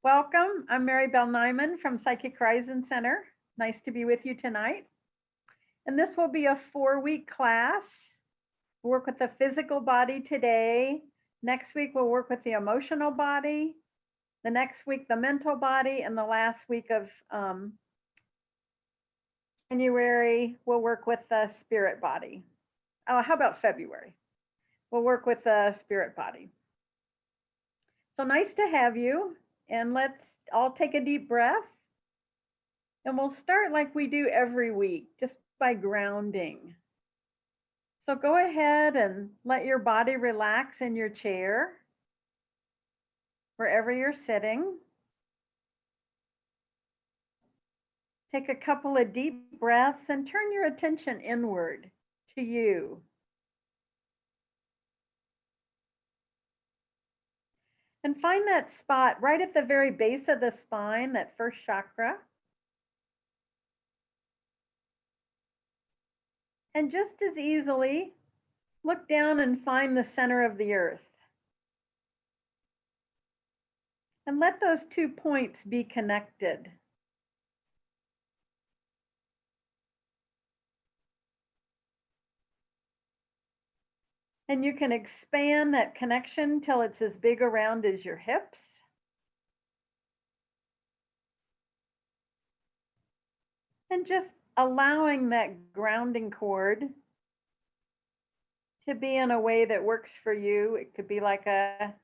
Welcome. I'm Mary Bell Nyman from Psychic Horizon Center. Nice to be with you tonight. And this will be a 4-week class. We'll work with the physical body today. Next week, we'll work with the emotional body. The next week, the mental body. And the last week of January, we'll work with the spirit body. Oh, how about February? We'll work with the spirit body. So nice to have you. And let's all take a deep breath. And we'll start like we do every week, just by grounding. So go ahead and let your body relax in your chair, wherever you're sitting. Take a couple of deep breaths and turn your attention inward to you. And find that spot right at the very base of the spine, that first chakra. And just as easily, look down and find the center of the earth. And let those 2 points be connected. And you can expand that connection till it's as big around as your hips. And just allowing that grounding cord to be in a way that works for you. It could be like a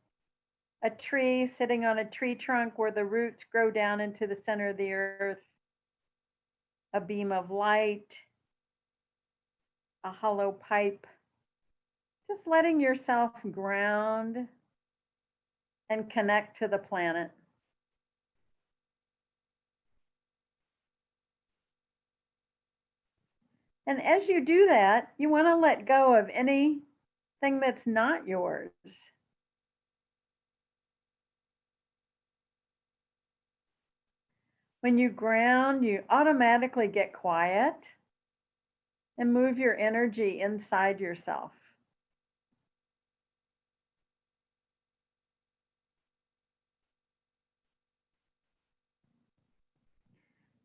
tree sitting on a tree trunk where the roots grow down into the center of the earth, a beam of light, a hollow pipe. Just letting yourself ground and connect to the planet. And as you do that, you want to let go of anything that's not yours. When you ground, you automatically get quiet and move your energy inside yourself.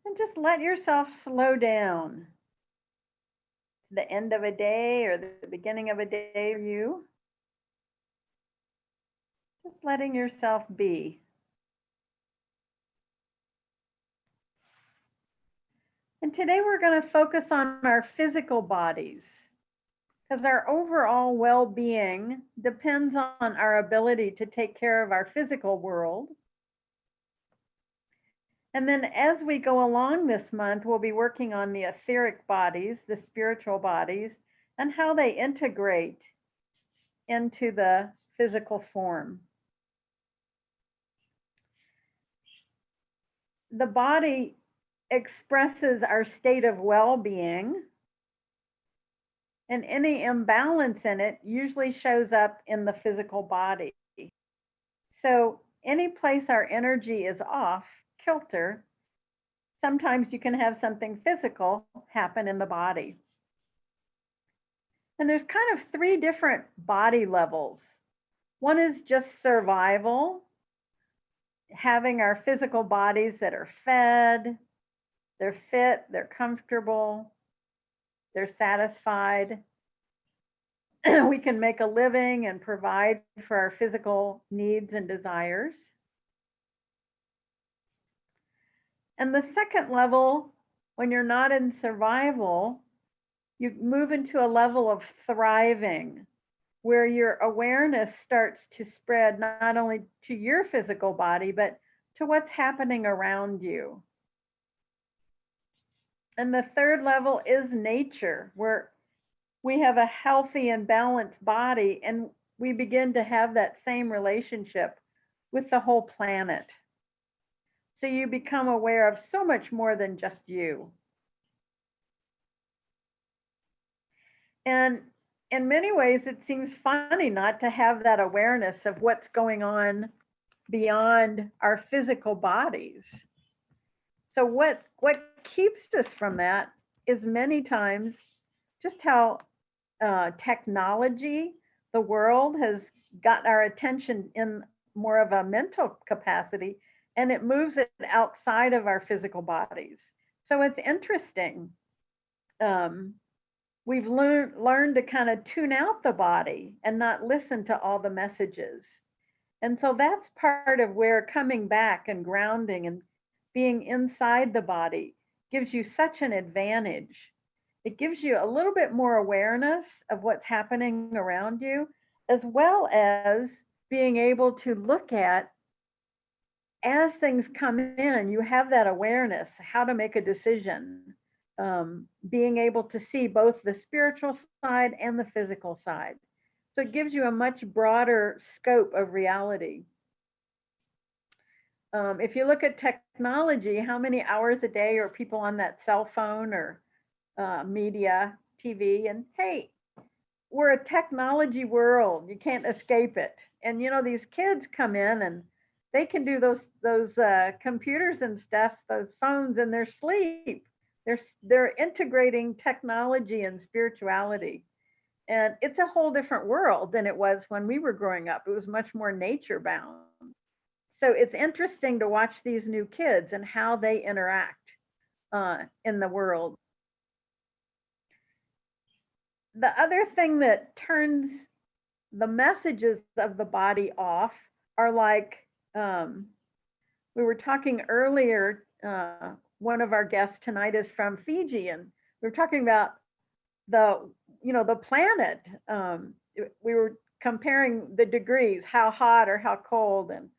And just let yourself slow down. The end of a day or the beginning of a day for you. Just letting yourself be. And today we're going to focus on our physical bodies, because our overall well-being depends on our ability to take care of our physical world. And then as we go along this month, we'll be working on the etheric bodies, the spiritual bodies, and how they integrate into the physical form. The body expresses our state of well-being, and any imbalance in it usually shows up in the physical body. So any place our energy is off kilter, sometimes you can have something physical happen in the body. And there's kind of 3 different body levels. One is just survival, having our physical bodies that are fed, they're fit, they're comfortable, they're satisfied. We can make a living and provide for our physical needs and desires. And the second level, when you're not in survival, you move into a level of thriving, where your awareness starts to spread not only to your physical body, but to what's happening around you. And the third level is nature, where we have a healthy and balanced body, and we begin to have that same relationship with the whole planet. So you become aware of so much more than just you. And in many ways, it seems funny not to have that awareness of what's going on beyond our physical bodies. So what keeps us from that is many times just how technology, the world has got our attention in more of a mental capacity and it moves it outside of our physical bodies. So it's interesting. Um, we've learned to kind of tune out the body and not listen to all the messages. And so that's part of where coming back and grounding and being inside the body gives you such an advantage. It gives you a little bit more awareness of what's happening around you, as well as being able to look at as things come in, you have that awareness, how to make a decision, being able to see both the spiritual side and the physical side. So it gives you a much broader scope of reality. If you look at technology, how many hours a day are people on that cell phone or media, TV? And hey, we're a technology world. You can't escape it. And you know, these kids come in and they can do those computers and stuff, those phones in their sleep. They're integrating technology and spirituality. And it's a whole different world than it was when we were growing up. It was much more nature bound. So it's interesting to watch these new kids and how they interact in the world. The other thing that turns the messages of the body off are like, we were talking earlier, one of our guests tonight is from Fiji, and we were talking about the planet. We were comparing the degrees, how hot or how cold, and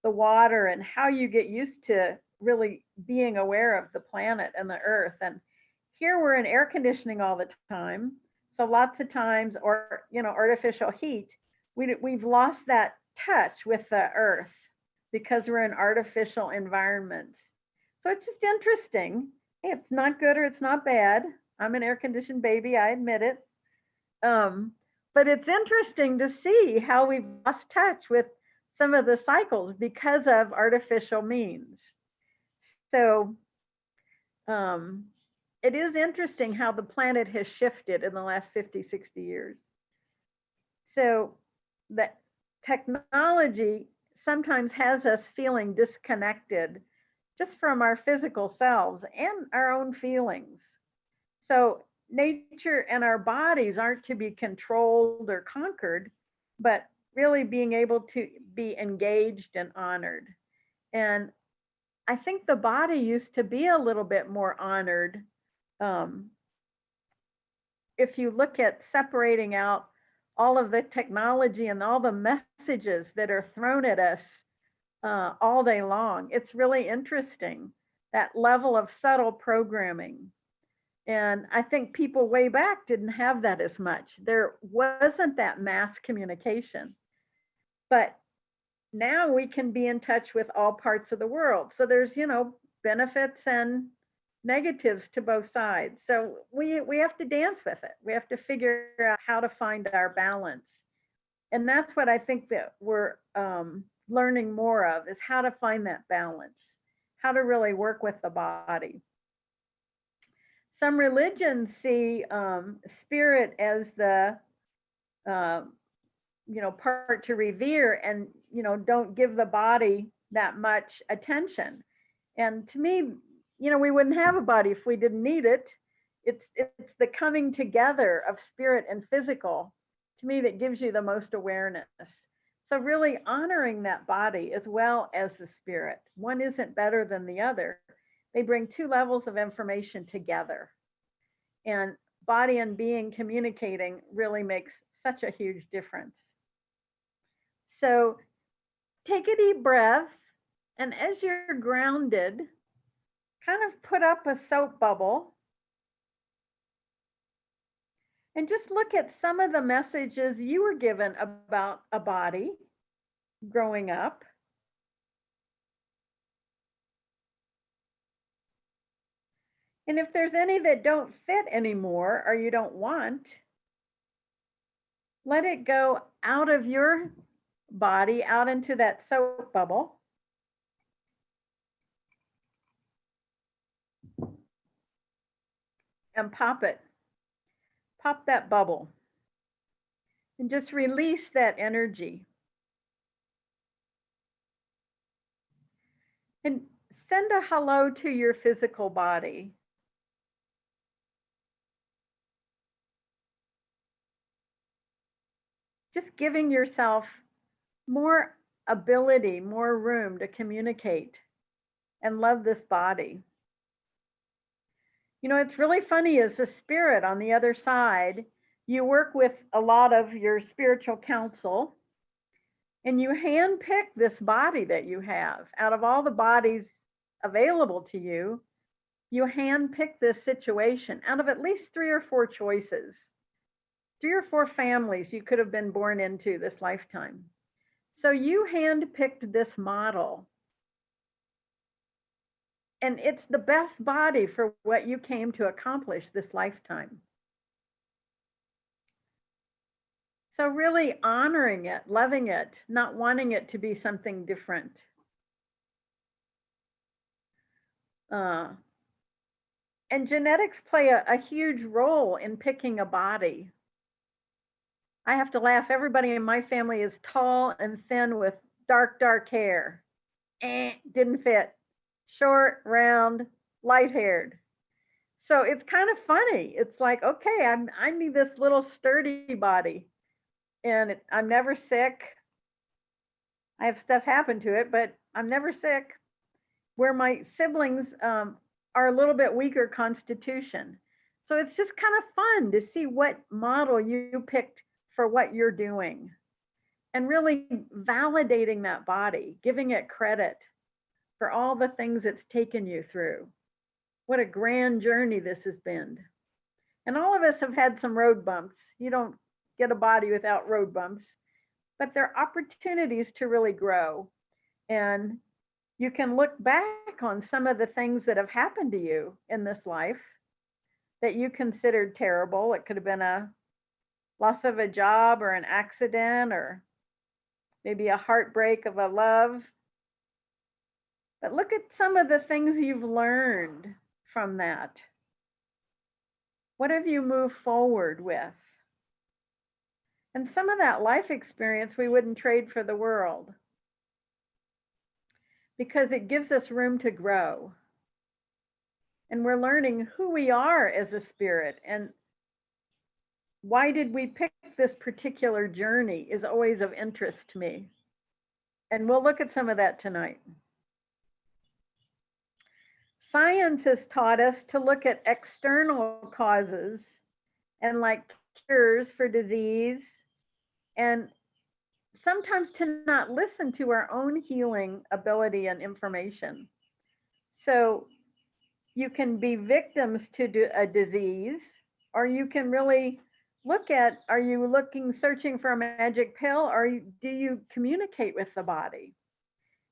the water, and how you get used to really being aware of the planet and the earth. And here we're in air conditioning all the time. So lots of times, or artificial heat, we've lost that touch with the earth because we're in artificial environments. So it's just interesting. Hey, it's not good or it's not bad. I'm an air conditioned baby, I admit it. But it's interesting to see how we've lost touch with some of the cycles because of artificial means. So it is interesting how the planet has shifted in the last 50, 60 years. So the technology sometimes has us feeling disconnected just from our physical selves and our own feelings. So nature and our bodies aren't to be controlled or conquered, but really being able to be engaged and honored. And I think the body used to be a little bit more honored. If you look at separating out all of the technology and all the messages that are thrown at us all day long, it's really interesting, that level of subtle programming. And I think people way back didn't have that as much. There wasn't that mass communication. But now we can be in touch with all parts of the world. So there's, benefits and negatives to both sides. So we have to dance with it. We have to figure out how to find our balance. And that's what I think that we're learning more of, is how to find that balance, how to really work with the body. Some religions see spirit as the part to revere, and don't give the body that much attention. And to me, we wouldn't have a body if we didn't need it. It's the coming together of spirit and physical, to me, that gives you the most awareness. So really honoring that body as well as the spirit. One isn't better than the other. They bring two levels of information together. And body and being communicating really makes such a huge difference. So take a deep breath, and as you're grounded, kind of put up a soap bubble and just look at some of the messages you were given about a body growing up. And if there's any that don't fit anymore or you don't want, let it go out of your body, out into that soap bubble. And pop it. Pop that bubble. And just release that energy. And send a hello to your physical body. Just giving yourself more ability, more room to communicate and love this body. You know, it's really funny as a spirit on the other side, you work with a lot of your spiritual counsel and you handpick this body that you have out of all the bodies available to you. You handpick this situation out of at least 3 or 4 choices, 3 or 4 families you could have been born into this lifetime. So you handpicked this model. And it's the best body for what you came to accomplish this lifetime. So really honoring it, loving it, not wanting it to be something different. And genetics play a huge role in picking a body. I have to laugh. Everybody in my family is tall and thin with dark, dark hair. Didn't fit. Short, round, light haired. So it's kind of funny. It's like, okay, I need this little sturdy body, and I'm never sick. I have stuff happen to it, but I'm never sick. Where my siblings are a little bit weaker constitution. So it's just kind of fun to see what model you picked for what you're doing, and really validating that body, giving it credit for all the things it's taken you through. What a grand journey this has been. And all of us have had some road bumps. You don't get a body without road bumps, but they're opportunities to really grow. And you can look back on some of the things that have happened to you in this life that you considered terrible. It could have been a loss of a job or an accident or maybe a heartbreak of a love. But look at some of the things you've learned from that. What have you moved forward with? And some of that life experience we wouldn't trade for the world, because it gives us room to grow. And we're learning who we are as a spirit, and why did we pick this particular journey is always of interest to me. And we'll look at some of that tonight. Science has taught us to look at external causes and like cures for disease, and sometimes to not listen to our own healing ability and information. So you can be victims to a disease, or you can really look at, are you searching for a magic pill, or do you communicate with the body?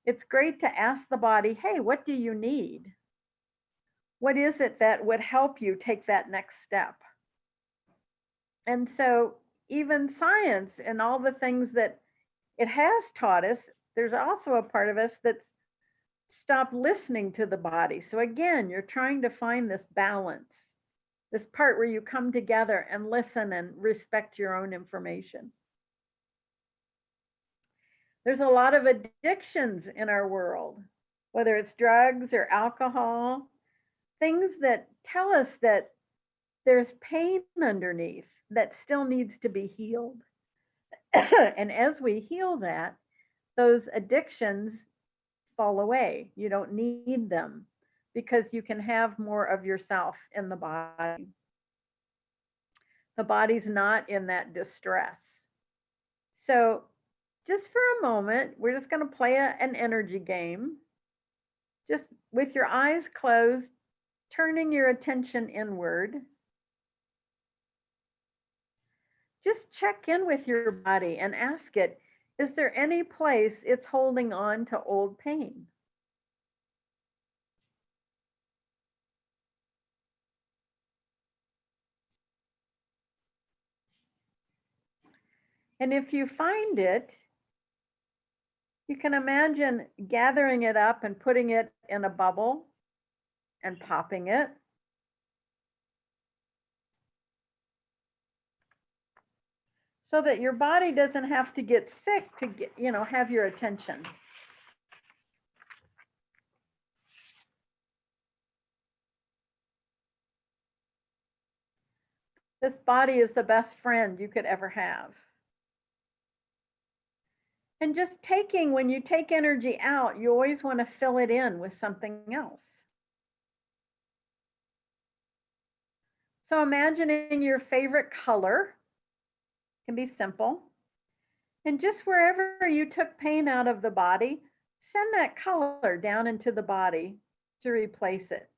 It's great to ask the body, hey, what do you need? What is it that would help you take that next step? And so even science and all the things that it has taught us, there's also a part of us that's stopped listening to the body. So again, you're trying to find this balance, this part where you come together and listen and respect your own information. There's a lot of addictions in our world, whether it's drugs or alcohol, things that tell us that there's pain underneath that still needs to be healed. And as we heal that, those addictions fall away. You don't need them because you can have more of yourself in the body. The body's not in that distress. So just for a moment, we're just going to play an energy game. Just with your eyes closed, turning your attention inward. Just check in with your body and ask it, is there any place it's holding on to old pain? And if you find it, you can imagine gathering it up and putting it in a bubble and popping it. So that your body doesn't have to get sick to have your attention. This body is the best friend you could ever have. And just when you take energy out, you always want to fill it in with something else. So imagining your favorite color, can be simple. And just wherever you took pain out of the body, send that color down into the body to replace it.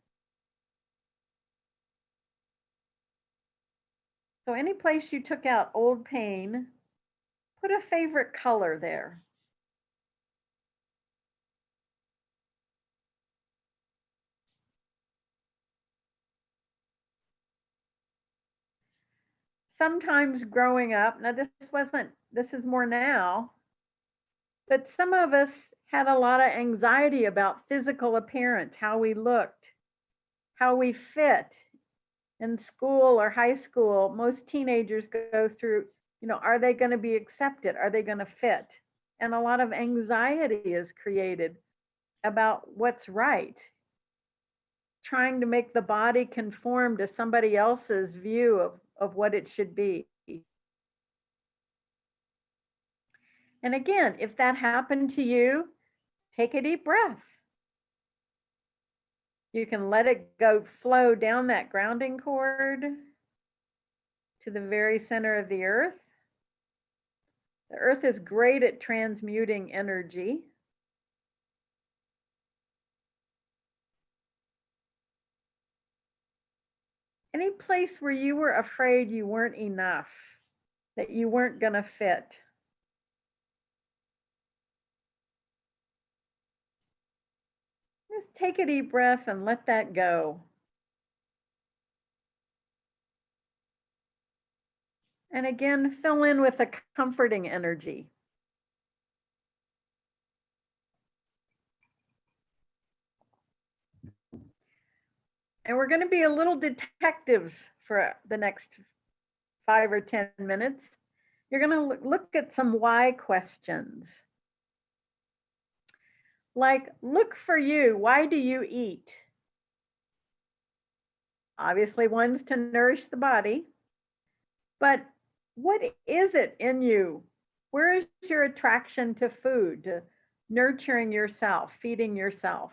So any place you took out old pain, put a favorite color there. Sometimes growing up, now this is more now, but some of us had a lot of anxiety about physical appearance, how we looked, how we fit in school or high school. Most teenagers go through, are they going to be accepted? Are they going to fit? And a lot of anxiety is created about what's right, trying to make the body conform to somebody else's view of what it should be. And again, if that happened to you, take a deep breath. You can let it go flow down that grounding cord to the very center of the earth. The earth is great at transmuting energy. Any place where you were afraid you weren't enough, that you weren't going to fit. Just take a deep breath and let that go. And again, fill in with a comforting energy. And we're going to be a little detectives for the next 5 or 10 minutes. You're going to look at some why questions. Like, look for you. Why do you eat? Obviously, one's to nourish the body. But what is it in you? Where is your attraction to food, to nurturing yourself, feeding yourself?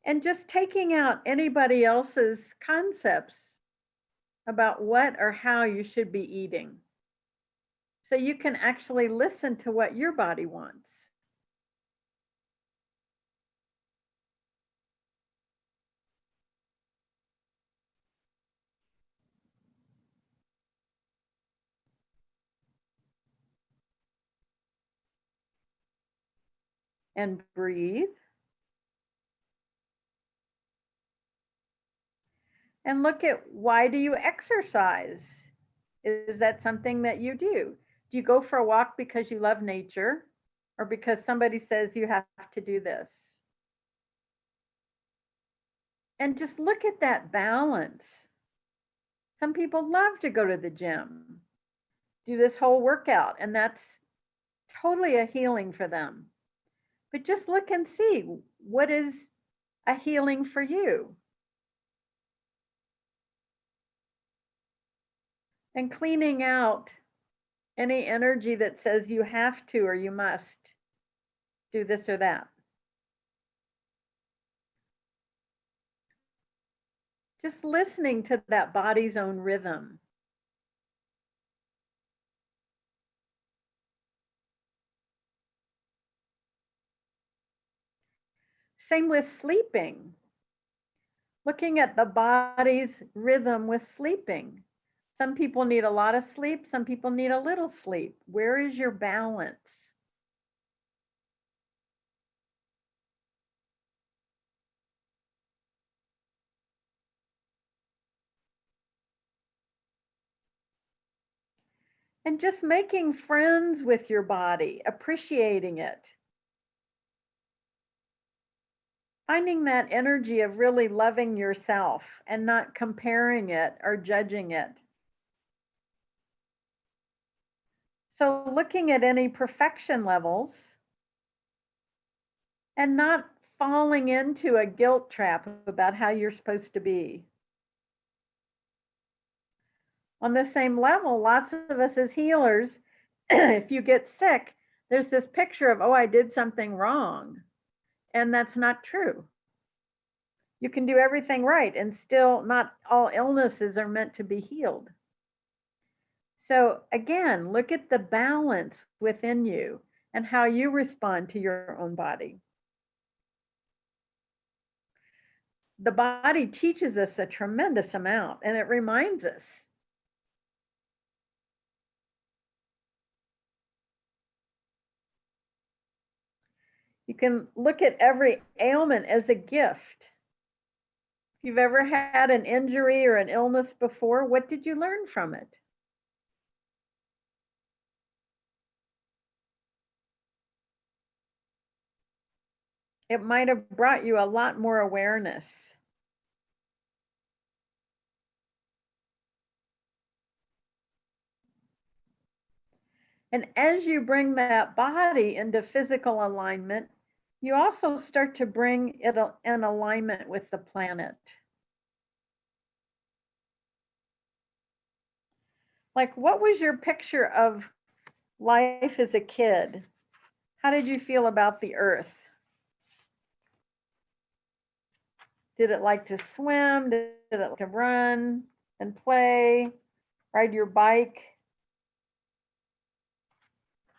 And just taking out anybody else's concepts about what or how you should be eating. So you can actually listen to what your body wants. And breathe. And look at, why do you exercise? Is that something that you do? Do you go for a walk because you love nature, or because somebody says you have to do this? And just look at that balance. Some people love to go to the gym, do this whole workout, and that's totally a healing for them. But just look and see, what is a healing for you? And cleaning out any energy that says you have to or you must do this or that. Just listening to that body's own rhythm. Same with sleeping. Looking at the body's rhythm with sleeping. Some people need a lot of sleep, some people need a little sleep. Where is your balance? And just making friends with your body, appreciating it. Finding that energy of really loving yourself and not comparing it or judging it. So looking at any perfection levels and not falling into a guilt trap about how you're supposed to be. On the same level, lots of us as healers, if you get sick, there's this picture of, oh, I did something wrong. And that's not true. You can do everything right, and still, not all illnesses are meant to be healed. So, again, look at the balance within you and how you respond to your own body. The body teaches us a tremendous amount, and it reminds us. You can look at every ailment as a gift. If you've ever had an injury or an illness before, what did you learn from it? It might have brought you a lot more awareness. And as you bring that body into physical alignment, you also start to bring it in alignment with the planet. Like, what was your picture of life as a kid? How did you feel about the earth? Did it like to swim? Did it like to run and play, ride your bike?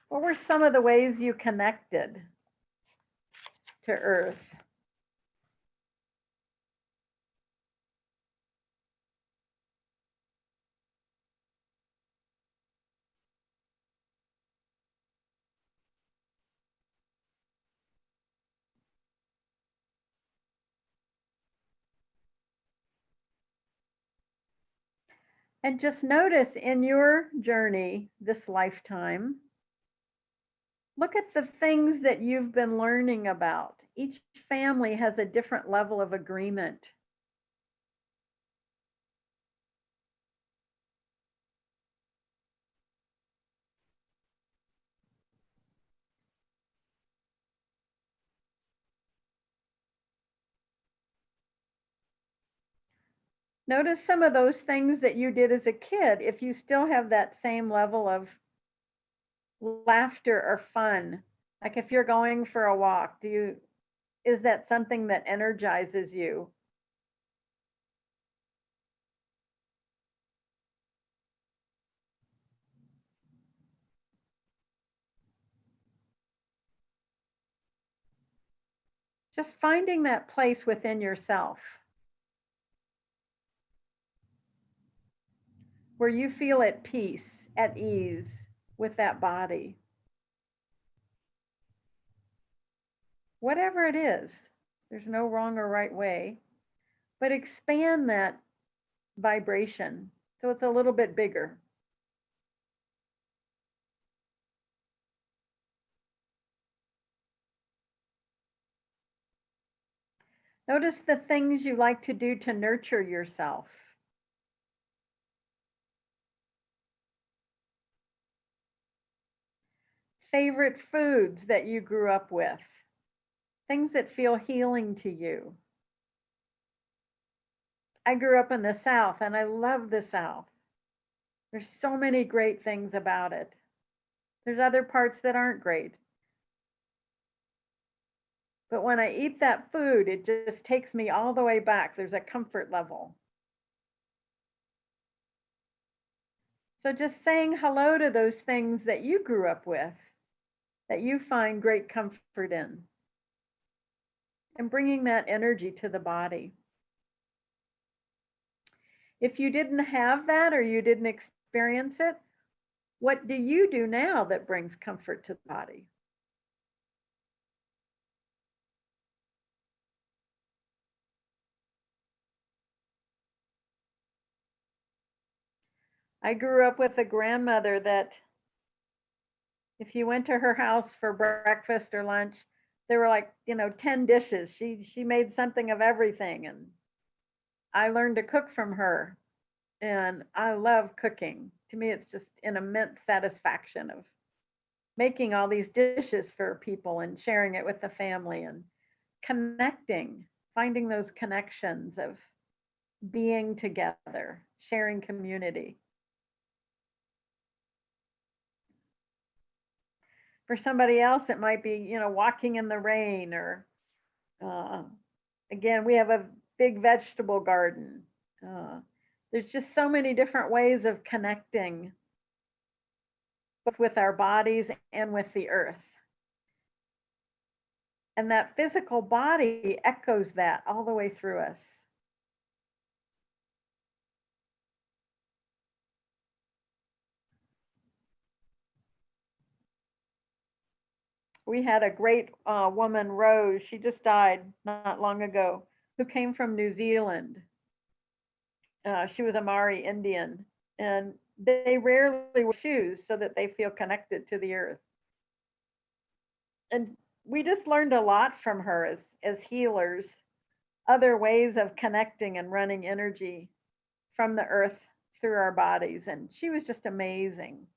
What were some of the ways you connected to earth? And just notice in your journey this lifetime, look at the things that you've been learning about. Each family has a different level of agreement. Notice some of those things that you did as a kid. If you still have that same level of laughter or fun, like if you're going for a walk, is that something that energizes you? Just finding that place within yourself where you feel at peace, at ease with that body. Whatever it is, there's no wrong or right way, but expand that vibration so it's a little bit bigger. Notice the things you like to do to nurture yourself. Favorite foods that you grew up with, things that feel healing to you. I grew up in the South and I love the South. There's so many great things about it. There's other parts that aren't great. But when I eat that food, it just takes me all the way back. There's a comfort level. So just saying hello to those things that you grew up with, that you find great comfort in, and bringing that energy to the body. If you didn't have that or you didn't experience it, what do you do now that brings comfort to the body? I grew up with a grandmother that if you went to her house for breakfast or lunch, there were like, 10 dishes. She made something of everything, and I learned to cook from her. And I love cooking. To me, it's just an immense satisfaction of making all these dishes for people and sharing it with the family and connecting, finding those connections of being together, sharing community. For somebody else, it might be, walking in the rain or, uh, again, we have a big vegetable garden. There's just so many different ways of connecting both with our bodies and with the earth. And that physical body echoes that all the way through us. We had a great woman, Rose, she just died not long ago, who came from New Zealand. She was a Maori Indian, and they rarely wear shoes so that they feel connected to the earth. And we just learned a lot from her as healers, other ways of connecting and running energy from the earth through our bodies. And she was just amazing.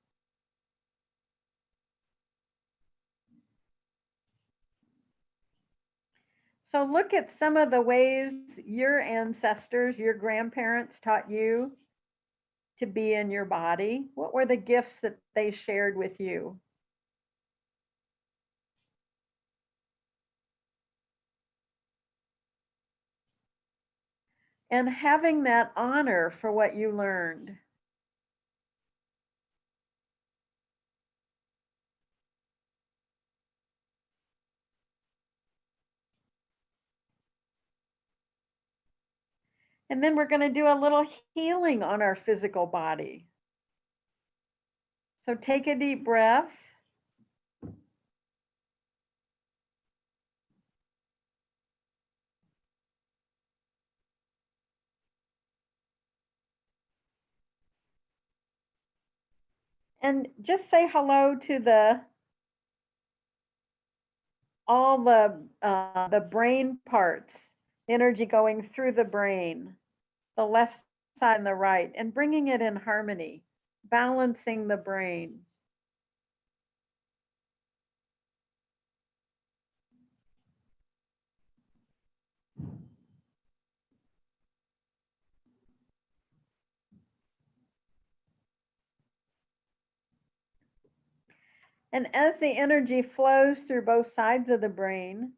So look at some of the ways your ancestors, your grandparents taught you to be in your body. What were the gifts that they shared with you? And having that honor for what you learned. And then we're going to do a little healing on our physical body. So take a deep breath. And just say hello to all the brain parts, energy going through the brain, the left side and the right, and bringing it in harmony, balancing the brain. And as the energy flows through both sides of the brain,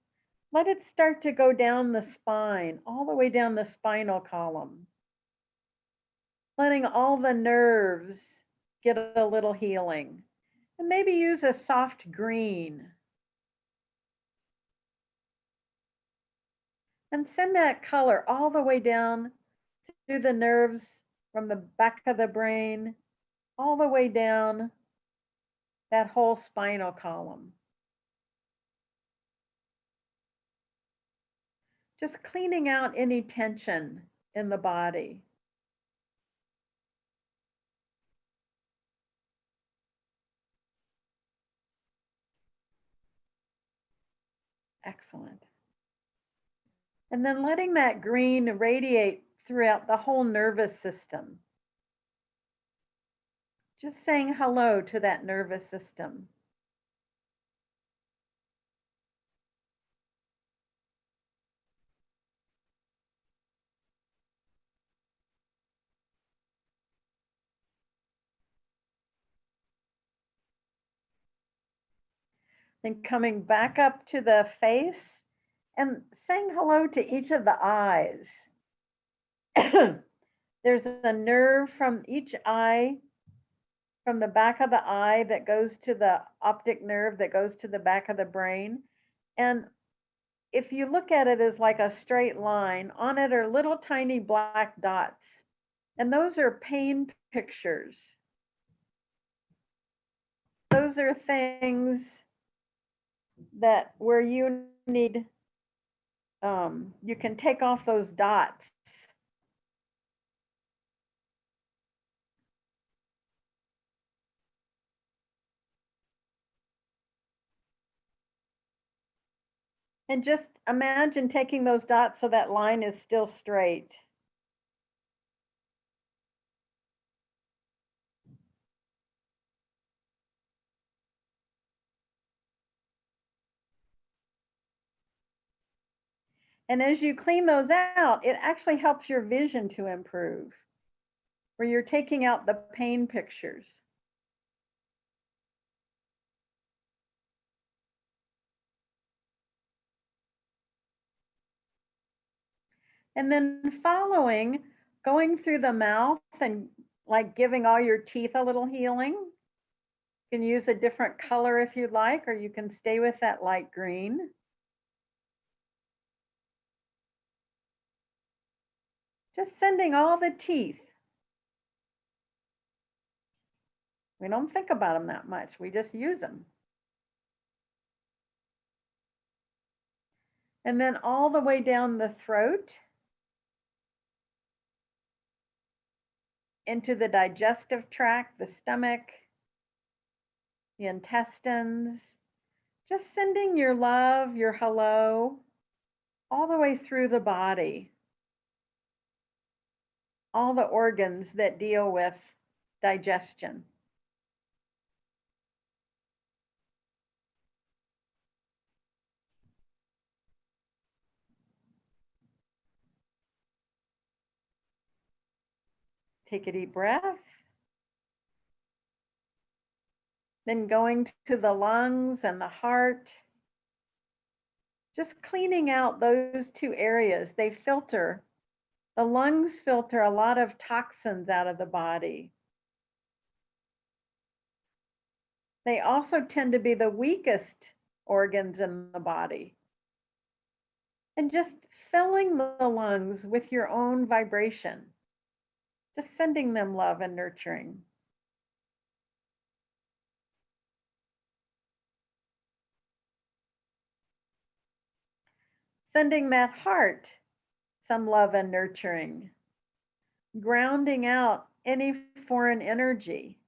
let it start to go down the spine, all the way down the spinal column, letting all the nerves get a little healing. And maybe use a soft green. And send that color all the way down through the nerves from the back of the brain, all the way down that whole spinal column. Just cleaning out any tension in the body. Excellent. And then letting that green radiate throughout the whole nervous system. Just saying hello to that nervous system. Then coming back up to the face and saying hello to each of the eyes. There's a nerve from each eye, from the back of the eye that goes to the optic nerve that goes to the back of the brain. And if you look at it as like a straight line, on it are little tiny black dots. And those are pain pictures. Those are things that where you need, you can take off those dots. And just imagine taking those dots so that line is still straight. And as you clean those out, it actually helps your vision to improve, where you're taking out the pain pictures. And then following, going through the mouth and like giving all your teeth a little healing. You can use a different color if you'd like, or you can stay with that light green. Just sending all the teeth. We don't think about them that much. We just use them. And then all the way down the throat into the digestive tract, the stomach, the intestines. Just sending your love, your hello, all the way through the body. All the organs that deal with digestion. Take a deep breath. Then going to the lungs and the heart. Just cleaning out those two areas. They filter. The lungs filter a lot of toxins out of the body. They also tend to be the weakest organs in the body. And just filling the lungs with your own vibration. Just sending them love and nurturing. Sending that heart some love and nurturing. Grounding out any foreign energy.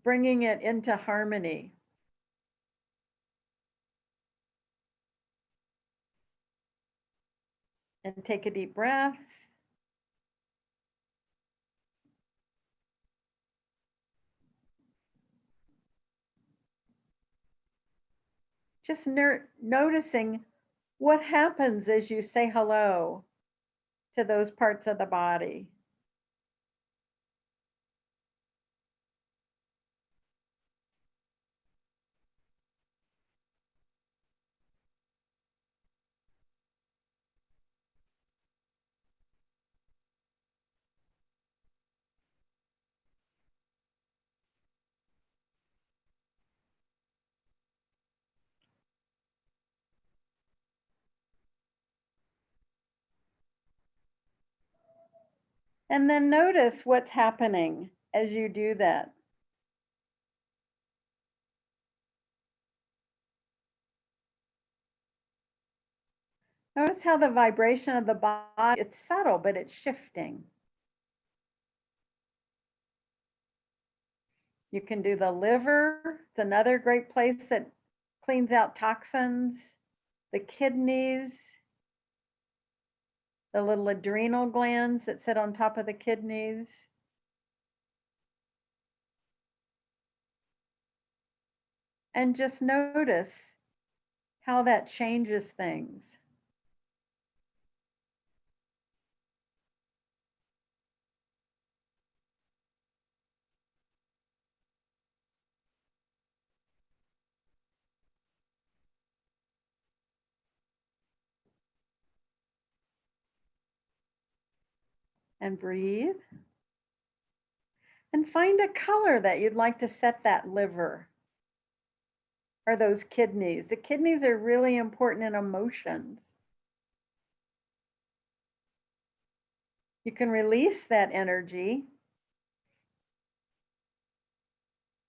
Bringing it into harmony. And take a deep breath. Just noticing what happens as you say hello to those parts of the body. And then notice what's happening as you do that. Notice how the vibration of the body, it's subtle, but it's shifting. You can do the liver. It's another great place that cleans out toxins. The kidneys, the little adrenal glands that sit on top of the kidneys. And just notice how that changes things. And breathe. And find a color that you'd like to set that liver or those kidneys. The kidneys are really important in emotions. You can release that energy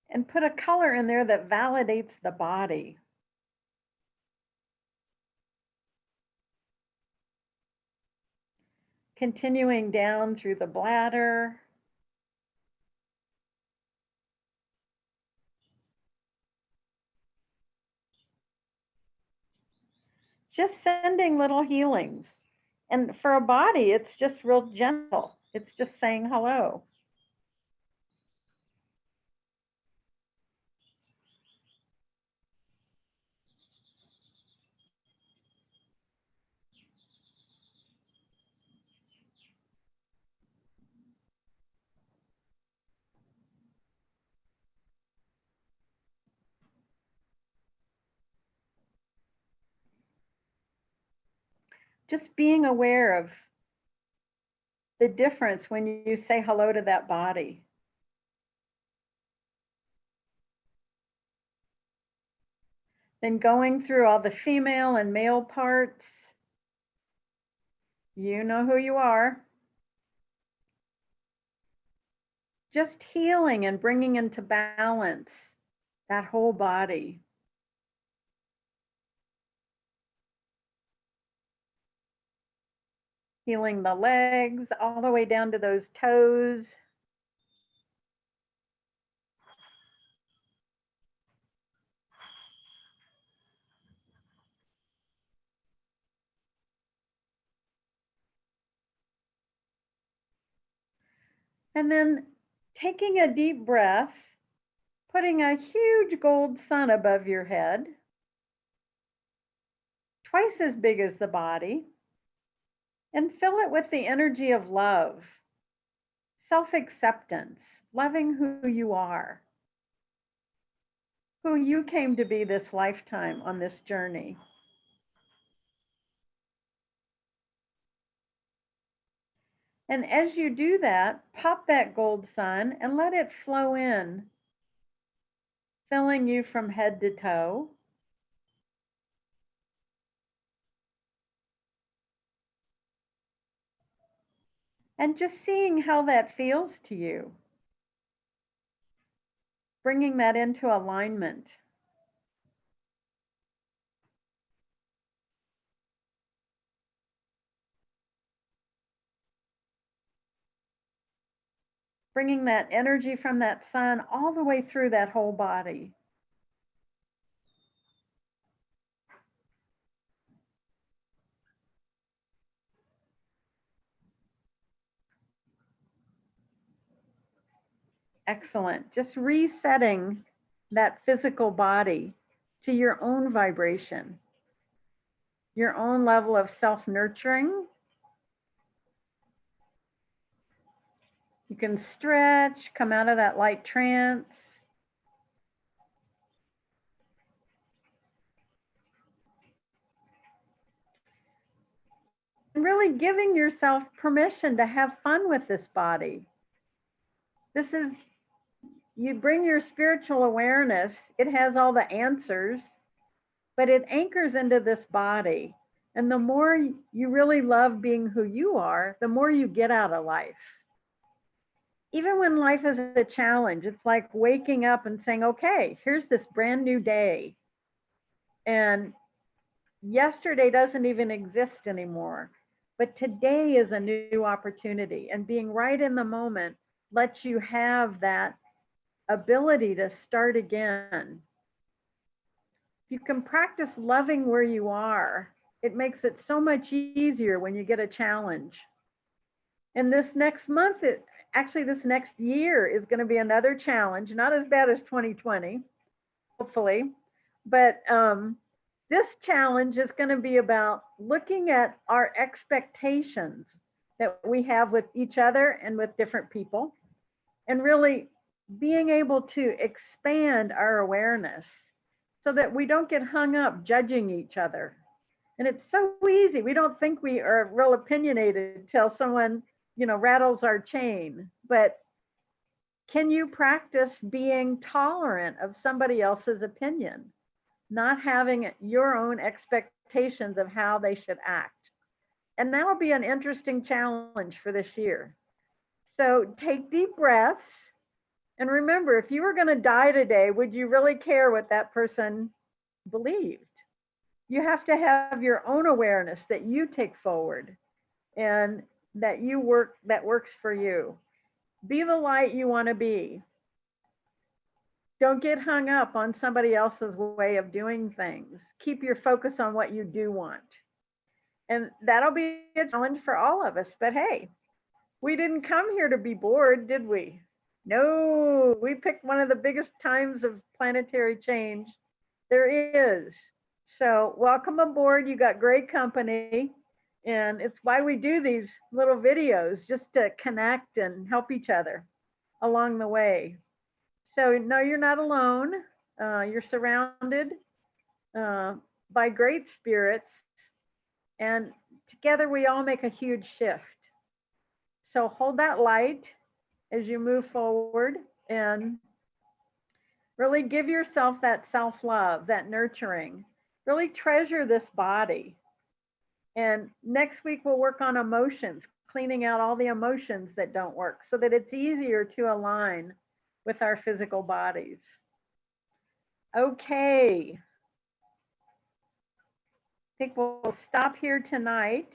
and put a color in there that validates the body. Continuing down through the bladder. Just sending little healings. And for a body, it's just real gentle. It's just saying hello. Just being aware of the difference when you say hello to that body. Then going through all the female and male parts. You know who you are. Just healing and bringing into balance that whole body. Healing the legs all the way down to those toes. And then taking a deep breath, putting a huge gold sun above your head, twice as big as the body, and fill it with the energy of love, self-acceptance, loving who you are, who you came to be this lifetime on this journey. And as you do that, pop that gold sun and let it flow in, filling you from head to toe. And just seeing how that feels to you. Bringing that into alignment. Bringing that energy from that sun all the way through that whole body. Excellent. Just resetting that physical body to your own vibration, your own level of self-nurturing. You can stretch, come out of that light trance. And really giving yourself permission to have fun with this body. This is, you bring your spiritual awareness, it has all the answers, but it anchors into this body. And the more you really love being who you are, the more you get out of life. Even when life is a challenge, it's like waking up and saying, okay, here's this brand new day. And yesterday doesn't even exist anymore. But today is a new opportunity. And being right in the moment lets you have that ability to start again. You can practice loving where you are. It makes it so much easier when you get a challenge. And this next month, this next year is going to be another challenge, not as bad as 2020, hopefully. But this challenge is going to be about looking at our expectations that we have with each other and with different people, and really being able to expand our awareness so that we don't get hung up judging each other. And it's so easy. We don't think we are real opinionated until someone, rattles our chain. But can you practice being tolerant of somebody else's opinion, not having your own expectations of how they should act? And that will be an interesting challenge for this year. So take deep breaths. And remember, if you were going to die today, would you really care what that person believed? You have to have your own awareness that you take forward and that works for you. Be the light you want to be. Don't get hung up on somebody else's way of doing things. Keep your focus on what you do want. And that'll be a challenge for all of us. But hey, we didn't come here to be bored, did we? No, we picked one of the biggest times of planetary change there is. So welcome aboard. You got great company. And it's why we do these little videos, just to connect and help each other along the way. So no, you're not alone. You're surrounded by great spirits. And Together we all make a huge shift. So hold that light as you move forward and really give yourself that self-love, that nurturing. Really treasure this body. And next week we'll work on emotions, cleaning out all the emotions that don't work so that it's easier to align with our physical bodies. Okay. I think we'll stop here tonight.